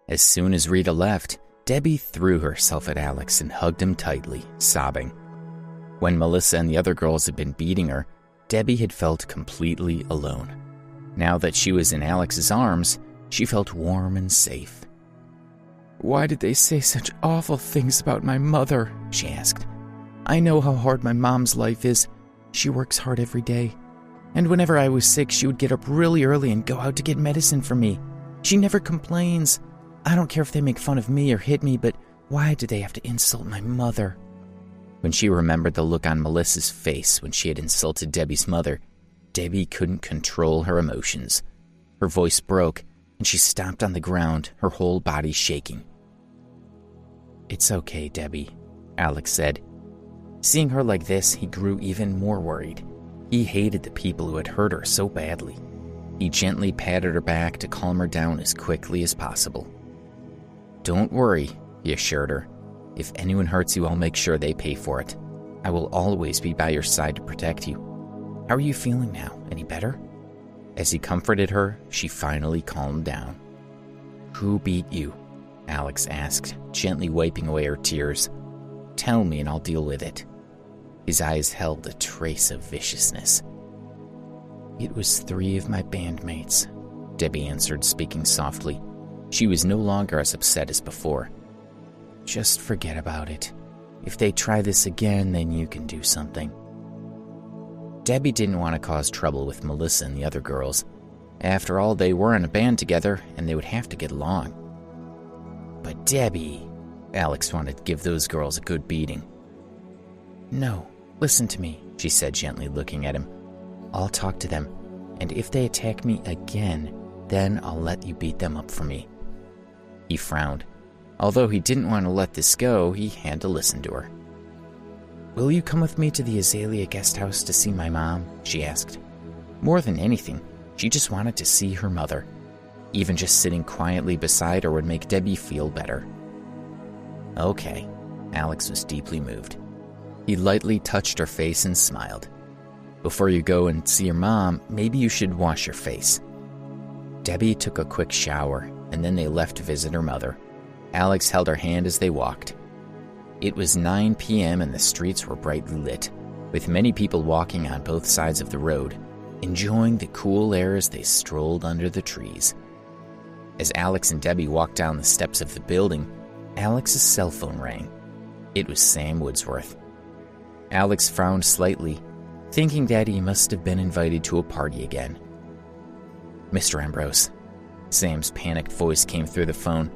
As soon as Rita left, Debbie threw herself at Alex and hugged him tightly, sobbing. When Melissa and the other girls had been beating her, Debbie had felt completely alone. Now that she was in Alex's arms, she felt warm and safe. "Why did they say such awful things about my mother?" she asked. "I know how hard my mom's life is. She works hard every day. And whenever I was sick, she would get up really early and go out to get medicine for me. She never complains. I don't care if they make fun of me or hit me, but why do they have to insult my mother?" When she remembered the look on Melissa's face when she had insulted Debbie's mother, Debbie couldn't control her emotions. Her voice broke, and she stomped on the ground, her whole body shaking. "It's okay, Debbie," Alex said. Seeing her like this, he grew even more worried. He hated the people who had hurt her so badly. He gently patted her back to calm her down as quickly as possible. "Don't worry," he assured her. "If anyone hurts you, I'll make sure they pay for it. I will always be by your side to protect you. How are you feeling now? Any better?" As he comforted her, she finally calmed down. "Who beat you?" Alex asked, gently wiping away her tears. "Tell me and I'll deal with it." His eyes held a trace of viciousness. "It was 3 of my bandmates," Debbie answered, speaking softly. She was no longer as upset as before. "Just forget about it. If they try this again, then you can do something." Debbie didn't want to cause trouble with Melissa and the other girls. After all, they were in a band together, and they would have to get along. "But Debbie," Alex wanted to give those girls a good beating. "No, listen to me," she said gently, looking at him. "I'll talk to them, and if they attack me again, then I'll let you beat them up for me." He frowned. Although he didn't want to let this go, he had to listen to her. "Will you come with me to the Azalea guest house to see my mom?" she asked. More than anything, she just wanted to see her mother. Even just sitting quietly beside her would make Debbie feel better. "Okay." Alex was deeply moved. He lightly touched her face and smiled. "Before you go and see your mom, maybe you should wash your face." Debbie took a quick shower, and then they left to visit her mother. Alex held her hand as they walked. It was 9 p.m. and the streets were brightly lit, with many people walking on both sides of the road, enjoying the cool air as they strolled under the trees. As Alex and Debbie walked down the steps of the building, Alex's cell phone rang. It was Sam Woodsworth. Alex frowned slightly, thinking that he must have been invited to a party again. "Mr. Ambrose," Sam's panicked voice came through the phone.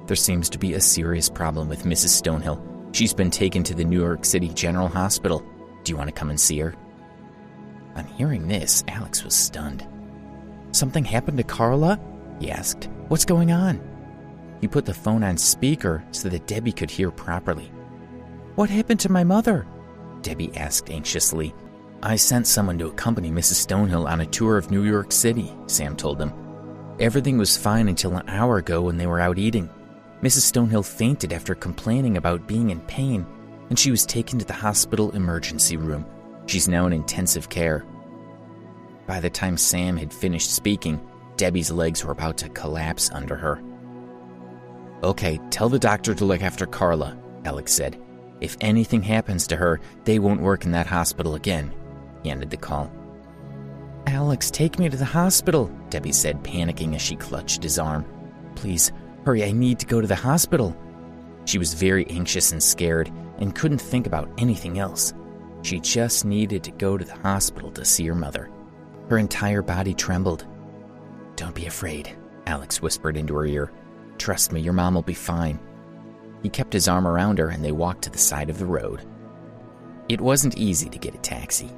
"There seems to be a serious problem with Mrs. Stonehill. She's been taken to the New York City General Hospital. Do you want to come and see her?" On hearing this, Alex was stunned. "Something happened to Carla?" he asked. "What's going on?" He put the phone on speaker so that Debbie could hear properly. "What happened to my mother?" Debbie asked anxiously. "I sent someone to accompany Mrs. Stonehill on a tour of New York City," Sam told them. "Everything was fine until an hour ago when they were out eating. Mrs. Stonehill fainted after complaining about being in pain, and she was taken to the hospital emergency room. She's now in intensive care." By the time Sam had finished speaking, Debbie's legs were about to collapse under her. "Okay, tell the doctor to look after Carla," Alex said. "If anything happens to her, they won't work in that hospital again." He ended the call. "Alex, take me to the hospital," Debbie said, panicking as she clutched his arm. "Please, hurry, I need to go to the hospital." She was very anxious and scared and couldn't think about anything else. She just needed to go to the hospital to see her mother. Her entire body trembled. "Don't be afraid," Alex whispered into her ear. "Trust me, your mom will be fine." He kept his arm around her and they walked to the side of the road. It wasn't easy to get a taxi.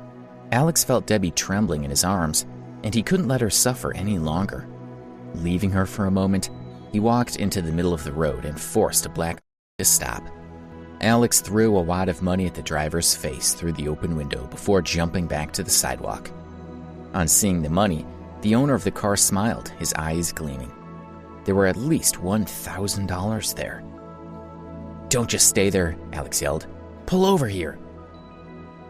Alex felt Debbie trembling in his arms, and he couldn't let her suffer any longer. Leaving her for a moment, he walked into the middle of the road and forced a black to stop. Alex threw a wad of money at the driver's face through the open window before jumping back to the sidewalk. On seeing the money, the owner of the car smiled, his eyes gleaming. There were at least $1,000 there. "Don't just stay there," Alex yelled. "Pull over here."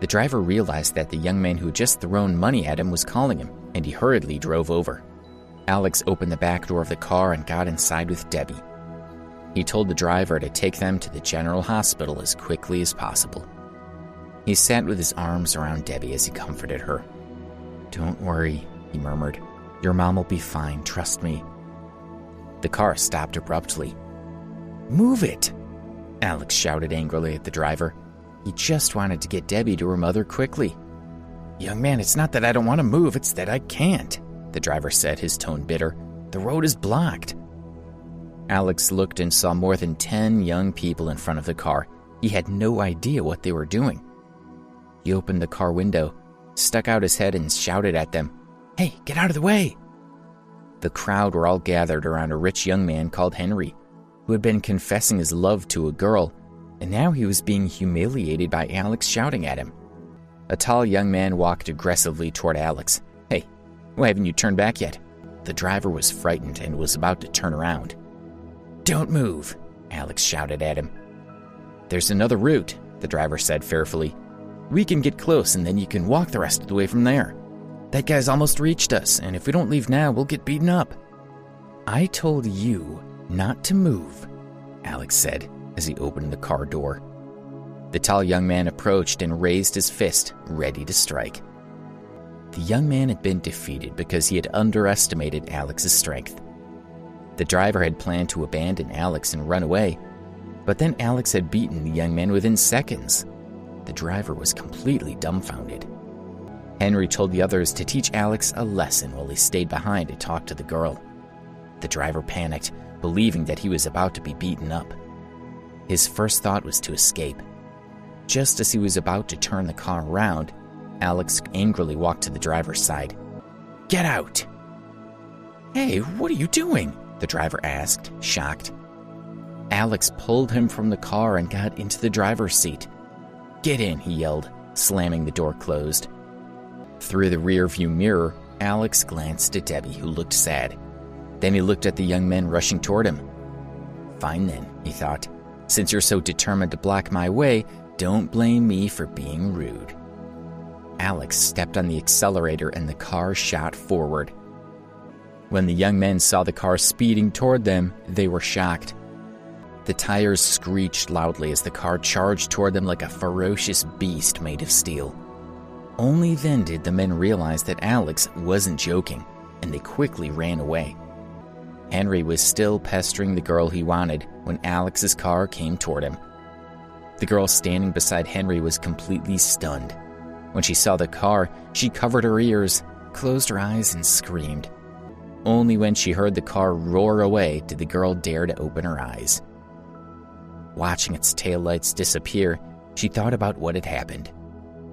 The driver realized that the young man who had just thrown money at him was calling him, and he hurriedly drove over. Alex opened the back door of the car and got inside with Debbie, He told the driver to take them to the general hospital as quickly as possible. He sat with his arms around Debbie as he comforted her. "Don't worry," he murmured. "Your mom will be fine, trust me." The car stopped abruptly. "Move it!" Alex shouted angrily at the driver. He just wanted to get Debbie to her mother quickly. "Young man, it's not that I don't want to move, it's that I can't," the driver said, his tone bitter. "The road is blocked." Alex looked and saw more than 10 young people in front of the car. He had no idea what they were doing. He opened the car window, stuck out his head and shouted at them, "Hey, get out of the way!" The crowd were all gathered around a rich young man called Henry, who had been confessing his love to a girl, and now he was being humiliated by Alex shouting at him. A tall young man walked aggressively toward Alex. "Hey, why haven't you turned back yet?" The driver was frightened and was about to turn around. "Don't move," Alex shouted at him. "There's another route," the driver said fearfully. "We can get close and then you can walk the rest of the way from there. That guy's almost reached us, and if we don't leave now, we'll get beaten up." "I told you not to move," Alex said as he opened the car door. The tall young man approached and raised his fist, ready to strike. The young man had been defeated because he had underestimated Alex's strength. The driver had planned to abandon Alex and run away, but then Alex had beaten the young man within seconds. The driver was completely dumbfounded. Henry told the others to teach Alex a lesson while he stayed behind to talk to the girl. The driver panicked, believing that he was about to be beaten up. His first thought was to escape. Just as he was about to turn the car around, Alex angrily walked to the driver's side. "Get out!" "Hey, what are you doing?" the driver asked, shocked. Alex pulled him from the car and got into the driver's seat. "Get in," he yelled, slamming the door closed. Through the rearview mirror, Alex glanced at Debbie, who looked sad. Then he looked at the young men rushing toward him. "Fine then," he thought. "Since you're so determined to block my way, don't blame me for being rude." Alex stepped on the accelerator and the car shot forward. When the young men saw the car speeding toward them, they were shocked. The tires screeched loudly as the car charged toward them like a ferocious beast made of steel. Only then did the men realize that Alex wasn't joking, and they quickly ran away. Henry was still pestering the girl he wanted when Alex's car came toward him. The girl standing beside Henry was completely stunned. When she saw the car, she covered her ears, closed her eyes, and screamed. Only when she heard the car roar away did the girl dare to open her eyes. Watching its taillights disappear, she thought about what had happened.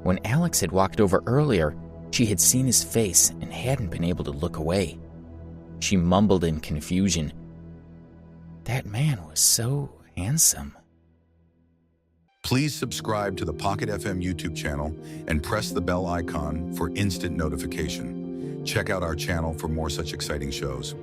When Alex had walked over earlier, she had seen his face and hadn't been able to look away. She mumbled in confusion, "That man was so handsome." Please subscribe to the Pocket FM YouTube channel and press the bell icon for instant notification. Check out our channel for more such exciting shows.